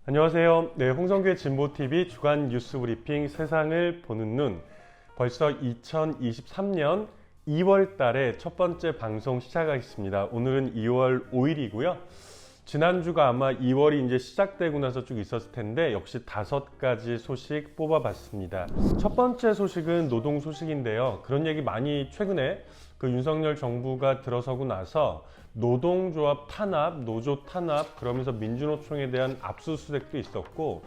안녕하세요. 네, 홍성규의 진보TV 주간 뉴스 브리핑 세상을 보는 눈. 벌써 2023년 2월 달에 첫 번째 방송 시작하겠습니다. 오늘은 2월 5일이고요. 지난주가 아마 2월이 이제 시작되고 나서 쭉 있었을 텐데 역시 5가지 소식 뽑아봤습니다. 첫 번째 소식은 노동 소식인데요. 그런 얘기 많이 최근에 윤석열 정부가 들어서고 나서 노동조합 탄압, 노조 탄압, 그러면서 민주노총에 대한 압수수색도 있었고,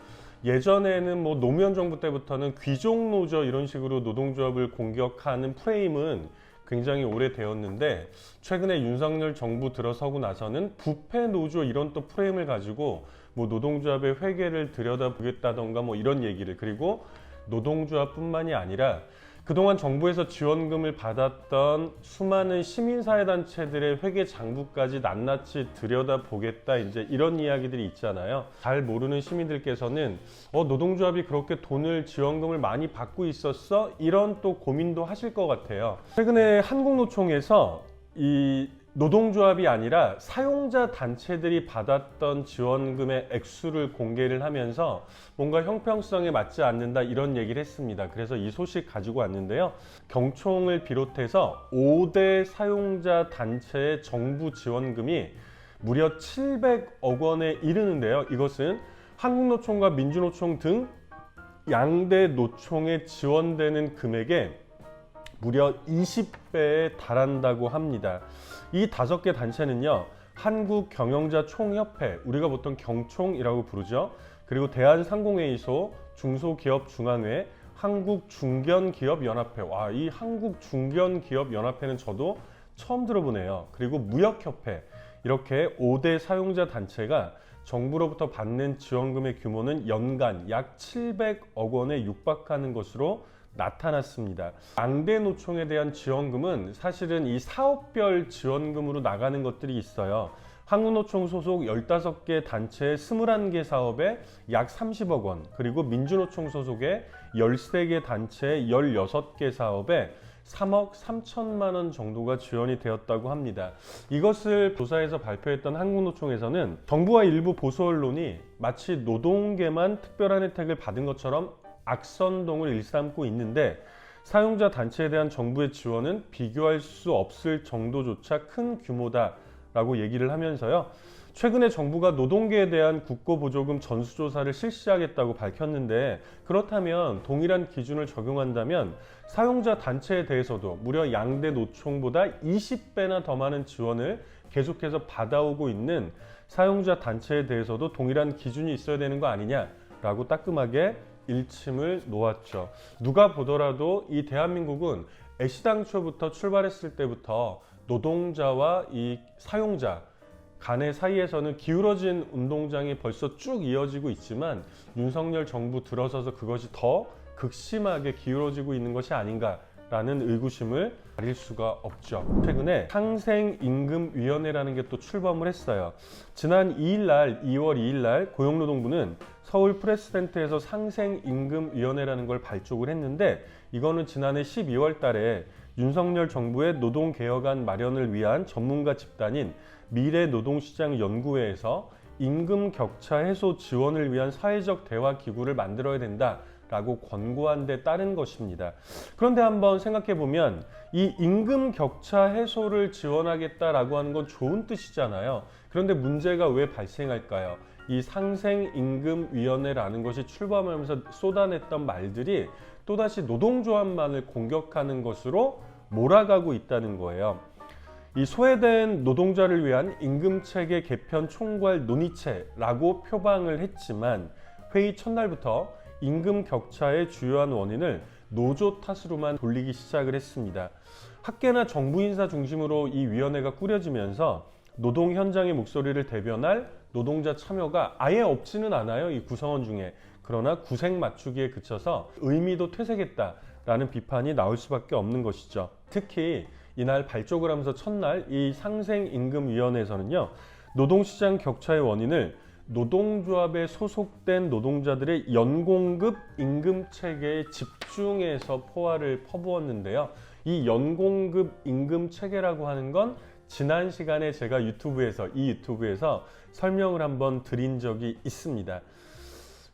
예전에는 뭐 노무현 정부 때부터는 귀족 노조 이런 식으로 노동조합을 공격하는 프레임은 굉장히 오래되었는데, 최근에 윤석열 정부 들어서고 나서는 부패 노조 이런 또 프레임을 가지고 뭐 노동조합의 회계를 들여다보겠다던가 뭐 이런 얘기를, 그리고 노동조합뿐만이 아니라 그동안 정부에서 지원금을 받았던 수많은 시민사회단체들의 회계 장부까지 낱낱이 들여다보겠다, 이제 이런 이야기들이 있잖아요. 잘 모르는 시민들께서는 노동조합이 그렇게 돈을 지원금을 많이 받고 있었어? 이런 또 고민도 하실 것 같아요. 최근에 한국노총에서 이 노동조합이 아니라 사용자 단체들이 받았던 지원금의 액수를 공개를 하면서 뭔가 형평성에 맞지 않는다 이런 얘기를 했습니다. 그래서 이 소식 가지고 왔는데요. 경총을 비롯해서 5대 사용자 단체의 정부 지원금이 무려 700억 원에 이르는데요. 이것은 한국노총과 민주노총 등 양대 노총에 지원되는 금액의 무려 20배에 달한다고 합니다. 이 5개 단체는요, 한국경영자총협회, 우리가 보통 경총이라고 부르죠. 그리고 대한상공회의소, 중소기업중앙회, 한국중견기업연합회. 와, 이 한국중견기업연합회는 저도 처음 들어보네요. 그리고 무역협회. 이렇게 5대 사용자 단체가 정부로부터 받는 지원금의 규모는 연간 약 700억 원에 육박하는 것으로 나타났습니다. 양대 노총에 대한 지원금은 사실은 이 사업별 지원금으로 나가는 것들이 있어요. 한국노총 소속 15개 단체의 21개 사업에 약 30억 원, 그리고 민주노총 소속의 13개 단체의 16개 사업에 3억 3천만 원 정도가 지원이 되었다고 합니다. 이것을 조사해서 발표했던 한국노총에서는 정부와 일부 보수 언론이 마치 노동계만 특별한 혜택을 받은 것처럼 악선동을 일삼고 있는데, 사용자 단체에 대한 정부의 지원은 비교할 수 없을 정도조차 큰 규모다라고 얘기를 하면서요. 최근에 정부가 노동계에 대한 국고보조금 전수조사를 실시하겠다고 밝혔는데, 그렇다면 동일한 기준을 적용한다면 사용자 단체에 대해서도 무려 양대 노총보다 20배나 더 많은 지원을 계속해서 받아오고 있는 사용자 단체에 대해서도 동일한 기준이 있어야 되는 거 아니냐라고 따끔하게 일침을 놓았죠. 누가 보더라도 이 대한민국은 애시당초부터 출발했을 때부터 노동자와 이 사용자 간의 사이에서는 기울어진 운동장이 벌써 쭉 이어지고 있지만, 윤석열 정부 들어서서 그것이 더 극심하게 기울어지고 있는 것이 아닌가라는 의구심을 가릴 수가 없죠. 최근에 상생임금위원회라는 게 또 출범을 했어요. 지난 2월 2일 고용노동부는 서울 프레스센터에서 상생임금위원회라는 걸 발족을 했는데, 이거는 지난해 12월 달에 윤석열 정부의 노동개혁안 마련을 위한 전문가 집단인 미래노동시장연구회에서 임금 격차 해소 지원을 위한 사회적 대화 기구를 만들어야 된다라고 권고한 데 따른 것입니다. 그런데 한번 생각해 보면 이 임금 격차 해소를 지원하겠다라고 하는 건 좋은 뜻이잖아요. 그런데 문제가 왜 발생할까요? 이 상생임금위원회라는 것이 출범하면서 쏟아냈던 말들이 또다시 노동조합만을 공격하는 것으로 몰아가고 있다는 거예요. 이 소외된 노동자를 위한 임금체계 개편 총괄 논의체라고 표방을 했지만, 회의 첫날부터 임금 격차의 주요한 원인을 노조 탓으로만 돌리기 시작을 했습니다. 학계나 정부 인사 중심으로 이 위원회가 꾸려지면서 노동 현장의 목소리를 대변할 노동자 참여가 아예 없지는 않아요, 이 구성원 중에. 그러나 구색 맞추기에 그쳐서 의미도 퇴색했다라는 비판이 나올 수밖에 없는 것이죠. 특히 이날 발족을 하면서 첫날 이 상생임금위원회에서는요, 노동시장 격차의 원인을 노동조합에 소속된 노동자들의 연공급 임금체계에 집중해서 포화를 퍼부었는데요. 이 연공급 임금체계라고 하는 건 지난 시간에 제가 이 유튜브에서 설명을 한번 드린 적이 있습니다.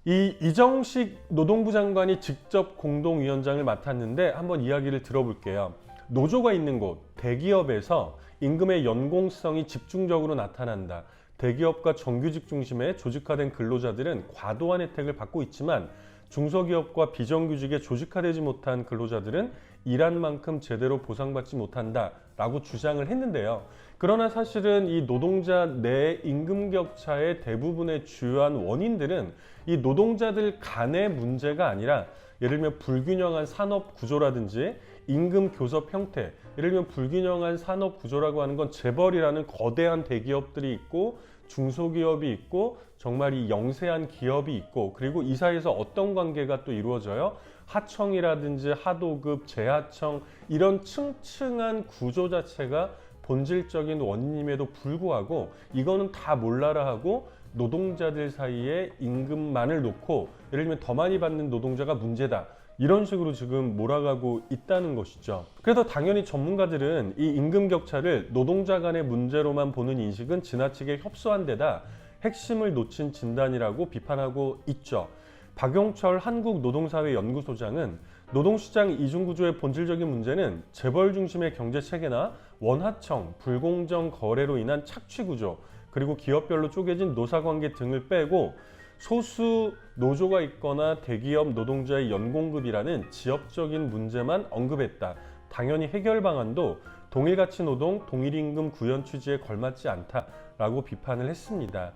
이 이정식 노동부 장관이 직접 공동위원장을 맡았는데 한번 이야기를 들어볼게요. 노조가 있는 곳, 대기업에서 임금의 연공성이 집중적으로 나타난다. 대기업과 정규직 중심의 조직화된 근로자들은 과도한 혜택을 받고 있지만 중소기업과 비정규직에 조직화되지 못한 근로자들은 일한 만큼 제대로 보상받지 못한다 라고 주장을 했는데요. 그러나 사실은 이 노동자 내 임금 격차의 대부분의 주요한 원인들은 이 노동자들 간의 문제가 아니라 예를 들면 불균형한 산업 구조라든지 임금 교섭 형태, 예를 들면 불균형한 산업 구조라고 하는 건 재벌이라는 거대한 대기업들이 있고 중소기업이 있고 정말 이 영세한 기업이 있고 그리고 이 사이에서 어떤 관계가 또 이루어져요? 하청이라든지 하도급, 재하청 이런 층층한 구조 자체가 본질적인 원인임에도 불구하고 이거는 다 몰라라 하고 노동자들 사이에 임금만을 놓고 예를 들면 더 많이 받는 노동자가 문제다. 이런 식으로 지금 몰아가고 있다는 것이죠. 그래서 당연히 전문가들은 이 임금 격차를 노동자 간의 문제로만 보는 인식은 지나치게 협소한 데다 핵심을 놓친 진단이라고 비판하고 있죠. 박용철 한국노동사회연구소장은 노동시장 이중구조의 본질적인 문제는 재벌 중심의 경제체계나 원하청, 불공정 거래로 인한 착취구조, 그리고 기업별로 쪼개진 노사관계 등을 빼고 소수 노조가 있거나 대기업 노동자의 연공급이라는 지역적인 문제만 언급했다. 당연히 해결 방안도 동일가치 노동, 동일임금 구현 취지에 걸맞지 않다라고 비판을 했습니다.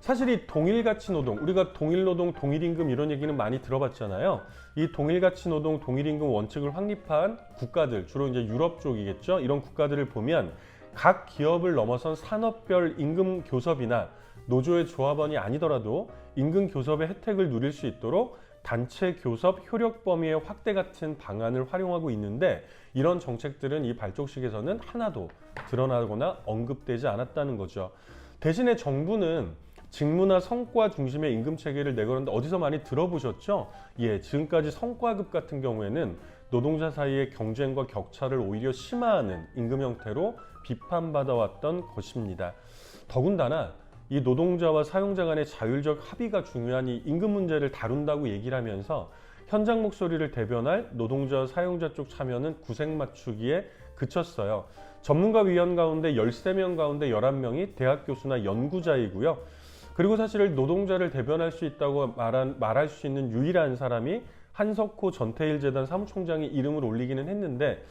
사실 이 동일가치 노동, 우리가 동일노동, 동일임금 이런 얘기는 많이 들어봤잖아요. 이 동일가치 노동, 동일임금 원칙을 확립한 국가들, 주로 이제 유럽 쪽이겠죠. 이런 국가들을 보면 각 기업을 넘어선 산업별 임금 교섭이나 노조의 조합원이 아니더라도 임금 교섭의 혜택을 누릴 수 있도록 단체 교섭 효력 범위의 확대 같은 방안을 활용하고 있는데 이런 정책들은 이 발족식에서는 하나도 드러나거나 언급되지 않았다는 거죠. 대신에 정부는 직무나 성과 중심의 임금 체계를 내걸었는데 어디서 많이 들어보셨죠? 예, 지금까지 성과급 같은 경우에는 노동자 사이의 경쟁과 격차를 오히려 심화하는 임금 형태로 비판받아왔던 것입니다. 더군다나 이 노동자와 사용자 간의 자율적 합의가 중요한 이 임금 문제를 다룬다고 얘기를 하면서 현장 목소리를 대변할 노동자, 사용자 쪽 참여는 구색 맞추기에 그쳤어요. 전문가 위원 가운데 13명 가운데 11명이 대학 교수나 연구자이고요. 그리고 사실 노동자를 대변할 수 있다고 말할 수 있는 유일한 사람이 한석호 전태일 재단 사무총장이 이름을 올리기는 했는데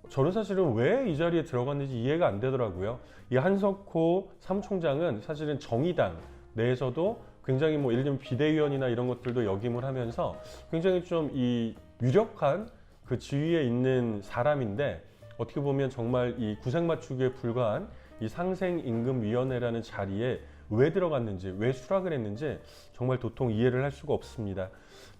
저는 사실은 왜 이 자리에 들어갔는지 이해가 안 되더라고요. 이 한석호 사무총장은 사실은 정의당 내에서도 굉장히 예를 들면 비대위원이나 이런 것들도 역임을 하면서 굉장히 좀 이 유력한 그 지위에 있는 사람인데 어떻게 보면 정말 이 구색 맞추기에 불과한 이 상생임금위원회라는 자리에 왜 들어갔는지, 왜 수락을 했는지 정말 도통 이해를 할 수가 없습니다.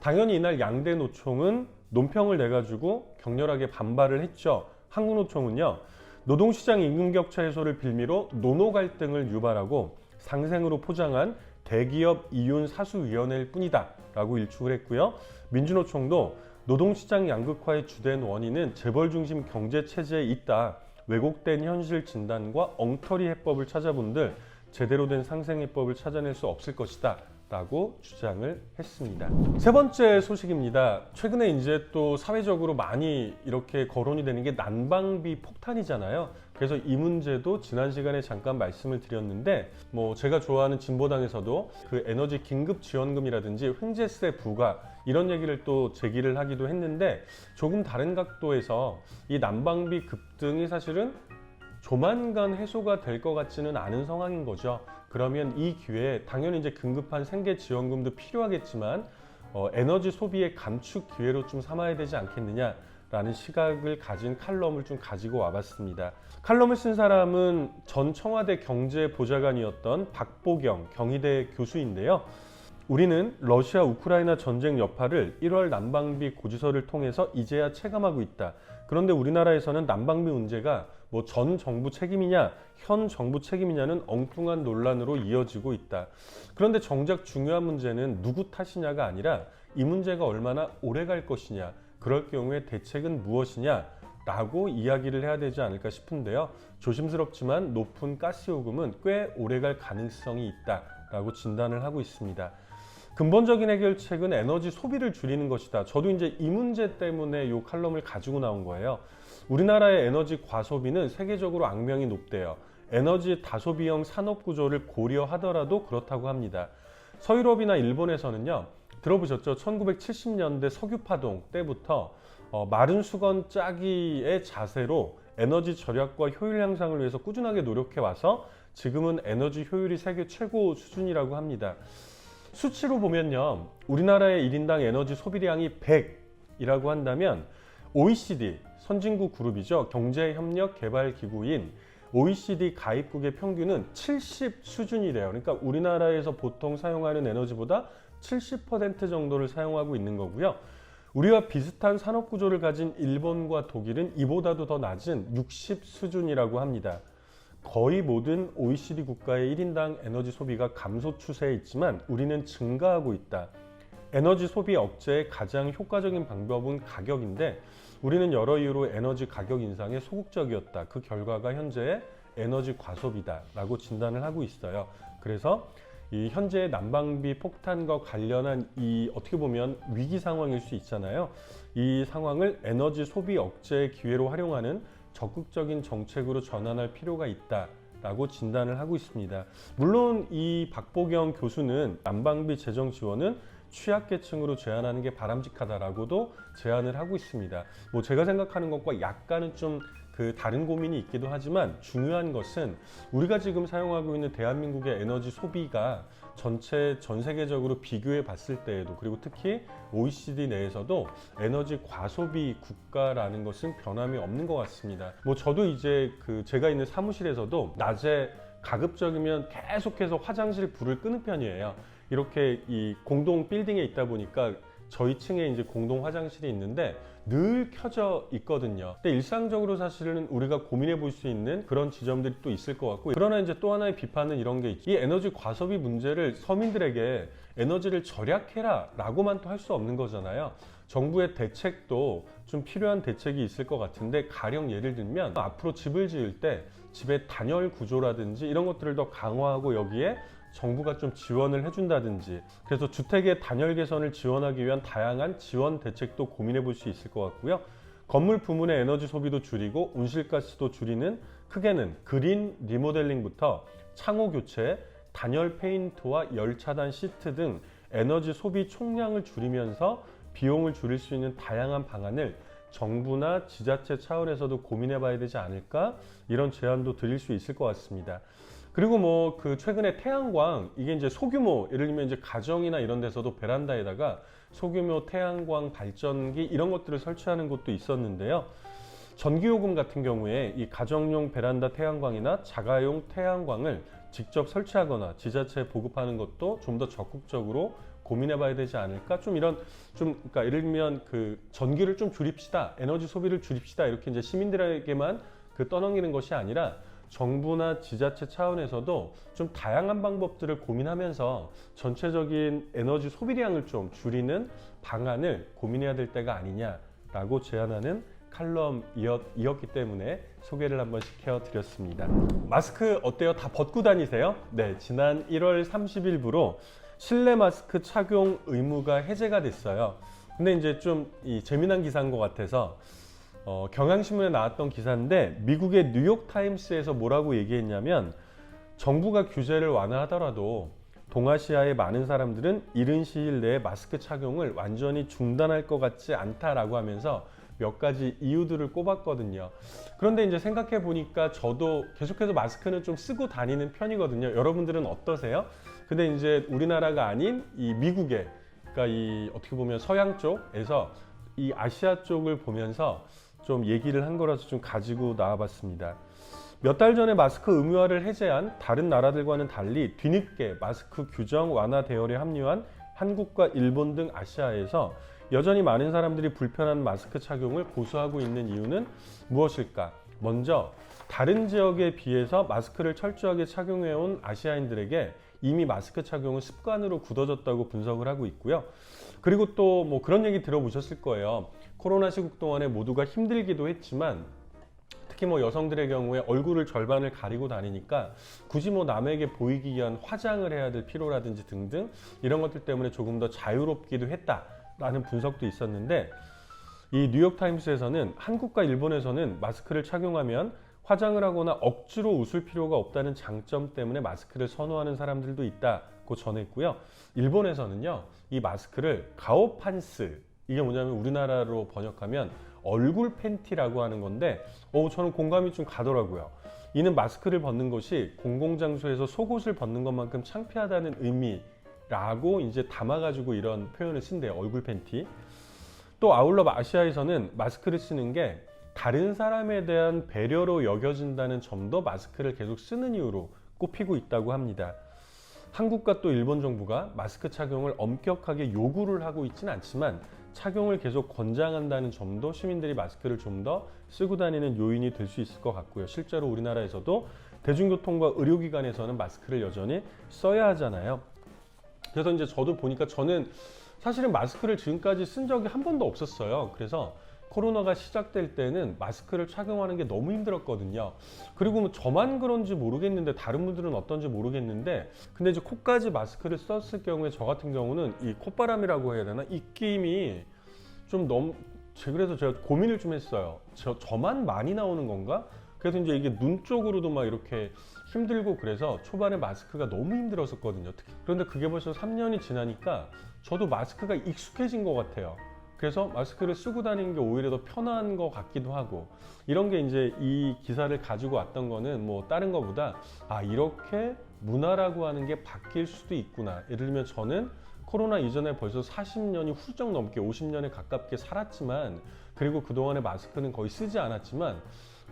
당연히 이날 양대 노총은 논평을 내가지고 격렬하게 반발을 했죠. 한국노총은요, 노동시장 임금격차 해소를 빌미로 노노 갈등을 유발하고 상생으로 포장한 대기업 이윤 사수위원회일 뿐이다 라고 일축을 했고요. 민주노총도 노동시장 양극화의 주된 원인은 재벌 중심 경제체제에 있다. 왜곡된 현실 진단과 엉터리 해법을 찾아본들 제대로 된 상생해법을 찾아낼 수 없을 것이다 라고 주장을 했습니다. 세 번째 소식입니다. 최근에 이제 또 사회적으로 많이 이렇게 거론이 되는 게 난방비 폭탄이잖아요. 그래서 이 문제도 지난 시간에 잠깐 말씀을 드렸는데 제가 좋아하는 진보당에서도 그 에너지 긴급 지원금이라든지 횡재세 부과 이런 얘기를 또 제기를 하기도 했는데 조금 다른 각도에서 이 난방비 급등이 사실은 조만간 해소가 될 것 같지는 않은 상황인 거죠. 그러면 이 기회에 당연히 이제 긴급한 생계 지원금도 필요하겠지만 에너지 소비의 감축 기회로 좀 삼아야 되지 않겠느냐라는 시각을 가진 칼럼을 좀 가지고 와봤습니다. 칼럼을 쓴 사람은 전 청와대 경제보좌관이었던 박보경 경희대 교수인데요. 우리는 러시아 우크라이나 전쟁 여파를 1월 난방비 고지서를 통해서 이제야 체감하고 있다. 그런데 우리나라에서는 난방비 문제가 전 정부 책임이냐, 현 정부 책임이냐는 엉뚱한 논란으로 이어지고 있다. 그런데 정작 중요한 문제는 누구 탓이냐가 아니라 이 문제가 얼마나 오래 갈 것이냐, 그럴 경우에 대책은 무엇이냐 라고 이야기를 해야 되지 않을까 싶은데요. 조심스럽지만 높은 가스요금은 꽤 오래갈 가능성이 있다라고 진단을 하고 있습니다. 근본적인 해결책은 에너지 소비를 줄이는 것이다. 저도 이제 이 문제 때문에 이 칼럼을 가지고 나온 거예요. 우리나라의 에너지 과소비는 세계적으로 악명이 높대요. 에너지 다소비형 산업 구조를 고려하더라도 그렇다고 합니다. 서유럽이나 일본에서는요, 들어보셨죠? 1970년대 석유 파동 때부터 마른 수건 짜기의 자세로 에너지 절약과 효율 향상을 위해서 꾸준하게 노력해 와서 지금은 에너지 효율이 세계 최고 수준이라고 합니다. 수치로 보면요, 우리나라의 1인당 에너지 소비량이 100이라고 한다면 OECD 선진국 그룹이죠. 경제협력개발기구인 OECD 가입국의 평균은 70 수준이래요. 그러니까 우리나라에서 보통 사용하는 에너지보다 70% 정도를 사용하고 있는 거고요. 우리와 비슷한 산업 구조를 가진 일본과 독일은 이보다도 더 낮은 60 수준이라고 합니다. 거의 모든 OECD 국가의 1인당 에너지 소비가 감소 추세에 있지만 우리는 증가하고 있다. 에너지 소비 억제의 가장 효과적인 방법은 가격인데 우리는 여러 이유로 에너지 가격 인상에 소극적이었다. 그 결과가 현재의 에너지 과소비다 라고 진단을 하고 있어요. 그래서 이 현재의 난방비 폭탄과 관련한 이 어떻게 보면 위기 상황일 수 있잖아요. 이 상황을 에너지 소비 억제의 기회로 활용하는 적극적인 정책으로 전환할 필요가 있다라고 진단을 하고 있습니다. 물론 이 박보경 교수는 난방비 재정 지원은 취약계층으로 제한하는 게 바람직하다라고도 제안을 하고 있습니다. 뭐 제가 생각하는 것과 약간은 좀 다른 고민이 있기도 하지만 중요한 것은 우리가 지금 사용하고 있는 대한민국의 에너지 소비가 전 세계적으로 비교해 봤을 때에도 그리고 특히 OECD 내에서도 에너지 과소비 국가라는 것은 변함이 없는 것 같습니다. 뭐 저도 이제 제가 있는 사무실에서도 낮에 가급적이면 계속해서 화장실 불을 끄는 편이에요. 이렇게 이 공동 빌딩에 있다 보니까 저희 층에 이제 공동 화장실이 있는데 늘 켜져 있거든요. 근데 일상적으로 사실은 우리가 고민해 볼 수 있는 그런 지점들이 또 있을 것 같고, 그러나 이제 또 하나의 비판은 이런 게 있죠. 이 에너지 과소비 문제를 서민들에게 에너지를 절약해라 라고만 또 할 수 없는 거잖아요. 정부의 대책도 좀 필요한 대책이 있을 것 같은데, 가령 예를 들면 앞으로 집을 지을 때 집의 단열 구조라든지 이런 것들을 더 강화하고 여기에 정부가 좀 지원을 해준다든지, 그래서 주택의 단열 개선을 지원하기 위한 다양한 지원 대책도 고민해 볼 수 있을 것 같고요. 건물 부문의 에너지 소비도 줄이고 온실가스도 줄이는, 크게는 그린 리모델링부터 창호 교체, 단열 페인트와 열 차단 시트 등 에너지 소비 총량을 줄이면서 비용을 줄일 수 있는 다양한 방안을 정부나 지자체 차원에서도 고민해 봐야 되지 않을까, 이런 제안도 드릴 수 있을 것 같습니다. 그리고 뭐 최근에 태양광, 이게 이제 소규모, 예를 들면 이제 가정이나 이런 데서도 베란다에다가 소규모 태양광 발전기 이런 것들을 설치하는 곳도 있었는데요. 전기요금 같은 경우에 이 가정용 베란다 태양광이나 자가용 태양광을 직접 설치하거나 지자체에 보급하는 것도 좀 더 적극적으로 고민해 봐야 되지 않을까? 그러니까 예를 들면 전기를 좀 줄입시다, 에너지 소비를 줄입시다, 이렇게 이제 시민들에게만 떠넘기는 것이 아니라 정부나 지자체 차원에서도 좀 다양한 방법들을 고민하면서 전체적인 에너지 소비량을 좀 줄이는 방안을 고민해야 될 때가 아니냐라고 제안하는 칼럼이었기 때문에 소개를 한번 시켜드렸습니다. 마스크 어때요? 다 벗고 다니세요? 네, 지난 1월 30일부로 실내 마스크 착용 의무가 해제가 됐어요. 근데 이제 좀 재미난 기사인 것 같아서 경향신문에 나왔던 기사인데, 미국의 뉴욕타임스에서 뭐라고 얘기했냐면, 정부가 규제를 완화하더라도 동아시아의 많은 사람들은 이른 시일 내에 마스크 착용을 완전히 중단할 것 같지 않다라고 하면서 몇 가지 이유들을 꼽았거든요. 그런데 이제 생각해 보니까 저도 계속해서 마스크는 좀 쓰고 다니는 편이거든요. 여러분들은 어떠세요? 근데 이제 우리나라가 아닌 이 미국의, 그러니까 어떻게 보면 서양 쪽에서 이 아시아 쪽을 보면서 좀 얘기를 한 거라서 좀 가지고 나와봤습니다. 몇 달 전에 마스크 의무화를 해제한 다른 나라들과는 달리 뒤늦게 마스크 규정 완화 대열에 합류한 한국과 일본 등 아시아에서 여전히 많은 사람들이 불편한 마스크 착용을 고수하고 있는 이유는 무엇일까? 먼저 다른 지역에 비해서 마스크를 철저하게 착용해온 아시아인들에게 이미 마스크 착용은 습관으로 굳어졌다고 분석을 하고 있고요. 그리고 또 뭐 그런 얘기 들어보셨을 거예요. 코로나 시국 동안에 모두가 힘들기도 했지만 특히 뭐 여성들의 경우에 얼굴을 절반을 가리고 다니니까 굳이 뭐 남에게 보이기 위한 화장을 해야 될 필요라든지 등등 이런 것들 때문에 조금 더 자유롭기도 했다라는 분석도 있었는데, 이 뉴욕타임스에서는 한국과 일본에서는 마스크를 착용하면 화장을 하거나 억지로 웃을 필요가 없다는 장점 때문에 마스크를 선호하는 사람들도 있다고 전했고요. 일본에서는요, 이 마스크를 가오판스, 이게 뭐냐면 우리나라로 번역하면 얼굴 팬티라고 하는 건데 저는 공감이 좀 가더라고요. 이는 마스크를 벗는 것이 공공장소에서 속옷을 벗는 것만큼 창피하다는 의미라고 이제 담아가지고 이런 표현을 쓴대요. 얼굴 팬티. 또 아울러 아시아에서는 마스크를 쓰는 게 다른 사람에 대한 배려로 여겨진다는 점도 마스크를 계속 쓰는 이유로 꼽히고 있다고 합니다. 한국과 또 일본 정부가 마스크 착용을 엄격하게 요구를 하고 있지는 않지만 착용을 계속 권장한다는 점도 시민들이 마스크를 좀 더 쓰고 다니는 요인이 될 수 있을 것 같고요. 실제로 우리나라에서도 대중교통과 의료기관에서는 마스크를 여전히 써야 하잖아요. 그래서 이제 저도 보니까 저는 사실은 마스크를 지금까지 쓴 적이 한 번도 없었어요. 그래서 코로나가 시작될 때는 마스크를 착용하는 게 너무 힘들었거든요. 그리고 뭐 저만 그런지 모르겠는데 다른 분들은 어떤지 모르겠는데, 근데 이제 코까지 마스크를 썼을 경우에 저 같은 경우는 이 콧바람이라고 해야 되나? 입김이 좀 너무, 그래서 제가 고민을 좀 했어요. 저만 많이 나오는 건가? 그래서 이제 이게 눈 쪽으로도 막 이렇게 힘들고, 그래서 초반에 마스크가 너무 힘들었었거든요. 그런데 그게 벌써 3년이 지나니까 저도 마스크가 익숙해진 것 같아요. 그래서 마스크를 쓰고 다니는 게 오히려 더 편한 것 같기도 하고, 이런 게 이제 이 기사를 가지고 왔던 거는 뭐 다른 것보다 이렇게 문화라고 하는 게 바뀔 수도 있구나. 예를 들면 저는 코로나 이전에 벌써 40년이 훌쩍 넘게 50년에 가깝게 살았지만, 그리고 그동안에 마스크는 거의 쓰지 않았지만,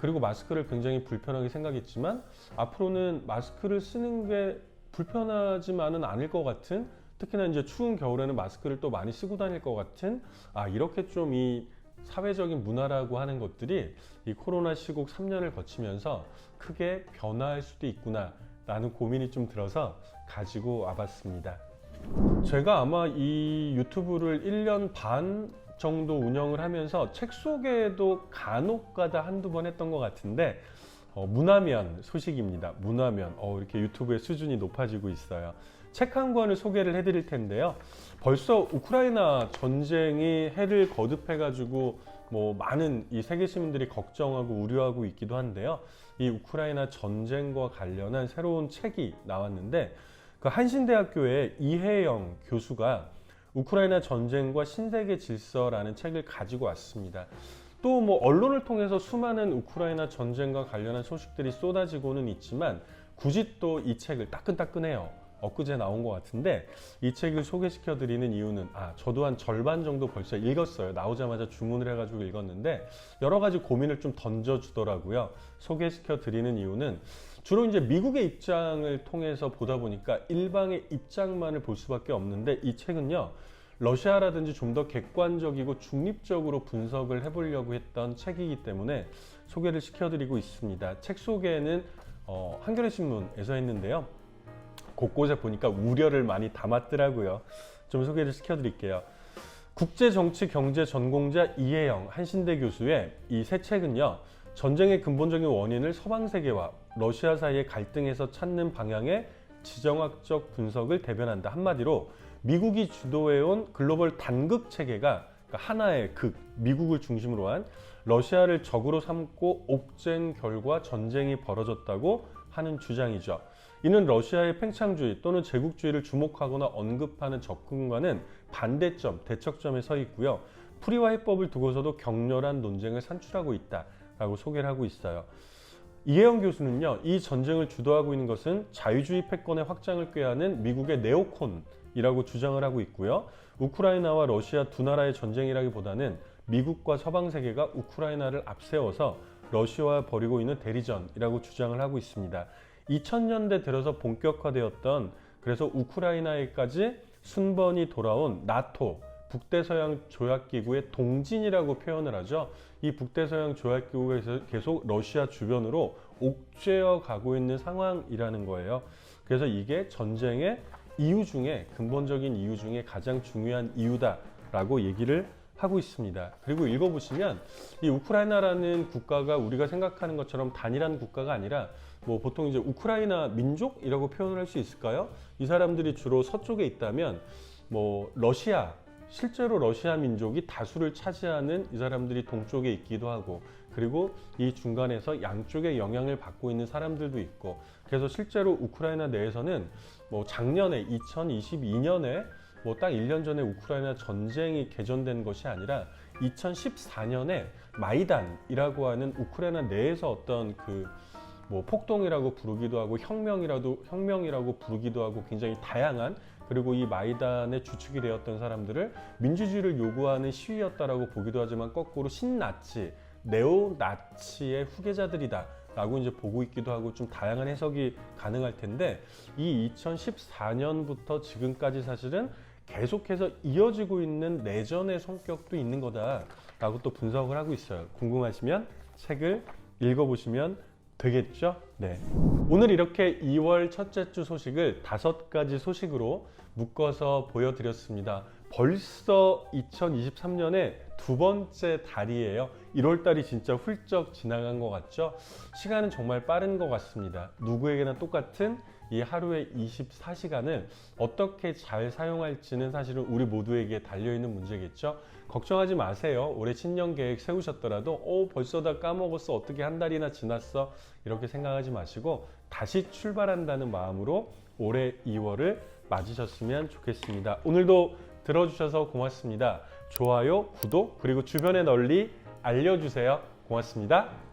그리고 마스크를 굉장히 불편하게 생각했지만 앞으로는 마스크를 쓰는 게 불편하지만은 않을 것 같은, 특히나 이제 추운 겨울에는 마스크를 또 많이 쓰고 다닐 것 같은, 이렇게 좀 이 사회적인 문화라고 하는 것들이 이 코로나 시국 3년을 거치면서 크게 변화할 수도 있구나 라는 고민이 좀 들어서 가지고 와봤습니다. 제가 아마 이 유튜브를 1년 반 정도 운영을 하면서 책 소개도 간혹가다 한두 번 했던 것 같은데, 문화면 소식입니다. 문화면 이렇게 유튜브의 수준이 높아지고 있어요. 책 한 권을 소개를 해드릴 텐데요. 벌써 우크라이나 전쟁이 해를 거듭해가지고 뭐 많은 이 세계 시민들이 걱정하고 우려하고 있기도 한데요. 이 우크라이나 전쟁과 관련한 새로운 책이 나왔는데, 그 한신대학교의 이혜영 교수가 우크라이나 전쟁과 신세계 질서라는 책을 가지고 왔습니다. 또 뭐 언론을 통해서 수많은 우크라이나 전쟁과 관련한 소식들이 쏟아지고는 있지만 굳이 또 이 책을, 따끈따끈해요. 엊그제 나온 것 같은데 이 책을 소개시켜 드리는 이유는 저도 한 절반 정도 벌써 읽었어요. 나오자마자 주문을 해가지고 읽었는데 여러 가지 고민을 좀 던져주더라고요. 소개시켜 드리는 이유는 주로 이제 미국의 입장을 통해서 보다 보니까 일방의 입장만을 볼 수밖에 없는데, 이 책은요 러시아라든지 좀 더 객관적이고 중립적으로 분석을 해보려고 했던 책이기 때문에 소개를 시켜드리고 있습니다. 책 소개는 한겨레 신문에서 했는데요. 곳곳에 보니까 우려를 많이 담았더라고요. 좀 소개를 시켜드릴게요. 국제정치경제 전공자 이혜영 한신대 교수의 이 새 책은요, 전쟁의 근본적인 원인을 서방세계와 러시아 사이의 갈등에서 찾는 방향의 지정학적 분석을 대변한다. 한마디로 미국이 주도해온 글로벌 단극 체계가, 그러니까 하나의 극, 미국을 중심으로 한 러시아를 적으로 삼고 옥죄인 결과 전쟁이 벌어졌다고 하는 주장이죠. 이는 러시아의 팽창주의 또는 제국주의를 주목하거나 언급하는 접근과는 반대점, 대척점에 서 있고요. 풀이와 해법을 두고서도 격렬한 논쟁을 산출하고 있다라고 소개를 하고 있어요. 이혜영 교수는요, 이 전쟁을 주도하고 있는 것은 자유주의 패권의 확장을 꾀하는 미국의 네오콘이라고 주장을 하고 있고요. 우크라이나와 러시아 두 나라의 전쟁이라기보다는 미국과 서방 세계가 우크라이나를 앞세워서 러시아와 벌이고 있는 대리전이라고 주장을 하고 있습니다. 2000년대 들어서 본격화되었던, 그래서 우크라이나에까지 순번이 돌아온 나토 북대서양 조약기구의 동진이라고 표현을 하죠. 이 북대서양 조약기구에서 계속 러시아 주변으로 옥죄어 가고 있는 상황이라는 거예요. 그래서 이게 전쟁의 이유 중에, 근본적인 이유 중에 가장 중요한 이유다라고 얘기를 하고 있습니다. 그리고 읽어보시면 이 우크라이나라는 국가가 우리가 생각하는 것처럼 단일한 국가가 아니라 뭐 보통 이제 우크라이나 민족이라고 표현을 할 수 있을까요? 이 사람들이 주로 서쪽에 있다면 뭐 러시아, 실제로 러시아 민족이 다수를 차지하는 이 사람들이 동쪽에 있기도 하고, 그리고 이 중간에서 양쪽에 영향을 받고 있는 사람들도 있고, 그래서 실제로 우크라이나 내에서는 뭐 작년에 2022년에 뭐 딱 1년 전에 우크라이나 전쟁이 개전된 것이 아니라 2014년에 마이단이라고 하는 우크라이나 내에서 어떤 그 뭐 폭동이라고 부르기도 하고 혁명이라고 부르기도 하고 굉장히 다양한, 그리고 이 마이단의 주축이 되었던 사람들을 민주주의를 요구하는 시위였다라고 보기도 하지만 거꾸로 신나치, 네오나치의 후계자들이다 라고 이제 보고 있기도 하고, 좀 다양한 해석이 가능할 텐데, 이 2014년부터 지금까지 사실은 계속해서 이어지고 있는 내전의 성격도 있는 거다라고 또 분석을 하고 있어요. 궁금하시면 책을 읽어보시면 되겠죠? 네. 오늘 이렇게 2월 첫째 주 소식을 5가지 소식으로 묶어서 보여드렸습니다. 벌써 2023년의 두 번째 달이에요. 1월 달이 진짜 훌쩍 지나간 것 같죠? 시간은 정말 빠른 것 같습니다. 누구에게나 똑같은 이 하루의 24시간을 어떻게 잘 사용할지는 사실은 우리 모두에게 달려있는 문제겠죠? 걱정하지 마세요. 올해 신년 계획 세우셨더라도 벌써 다 까먹었어, 어떻게 한 달이나 지났어, 이렇게 생각하지 마시고 다시 출발한다는 마음으로 올해 2월을 맞으셨으면 좋겠습니다. 오늘도 들어주셔서 고맙습니다. 좋아요, 구독, 그리고 주변에 널리 알려주세요. 고맙습니다.